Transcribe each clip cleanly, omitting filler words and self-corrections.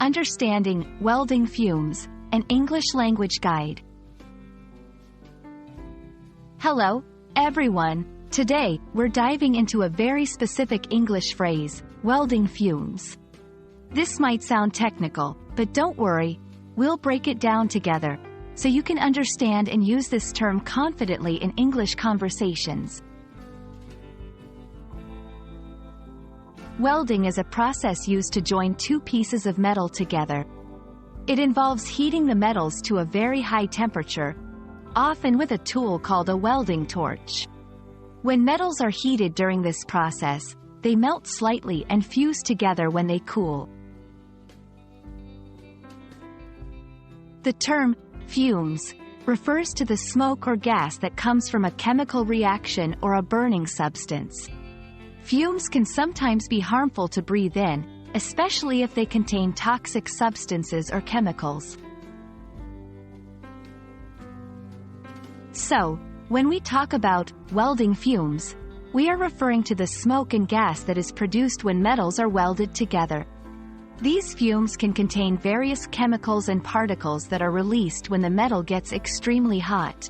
Understanding Welding Fumes, an English language guide. Hello, everyone. Today, we're diving into a very specific English phrase, welding fumes. This might sound technical, but don't worry, we'll break it down together, so you can understand and use this term confidently in English conversations. Welding is a process used to join two pieces of metal together. It involves heating the metals to a very high temperature, often with a tool called a welding torch. When metals are heated during this process, they melt slightly and fuse together when they cool. The term fumes refers to the smoke or gas that comes from a chemical reaction or a burning substance. Fumes can sometimes be harmful to breathe in, especially if they contain toxic substances or chemicals. So, when we talk about welding fumes, we are referring to the smoke and gas that is produced when metals are welded together. These fumes can contain various chemicals and particles that are released when the metal gets extremely hot.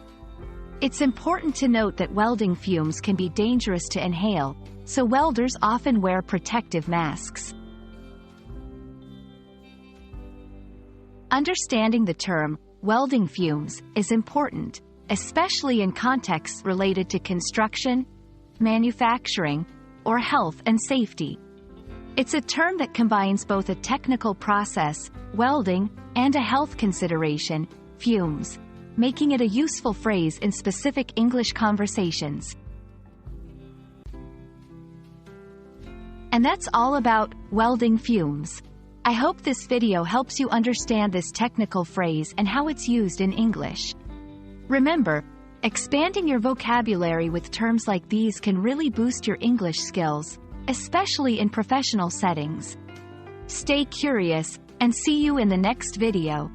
It's important to note that welding fumes can be dangerous to inhale, so welders often wear protective masks. Understanding the term welding fumes is important, especially in contexts related to construction, manufacturing, or health and safety. It's a term that combines both a technical process, welding, and a health consideration, fumes, making it a useful phrase in specific English conversations. And that's all about welding fumes. I hope this video helps you understand this technical phrase and how it's used in English. Remember, expanding your vocabulary with terms like these can really boost your English skills, especially in professional settings. Stay curious, and see you in the next video.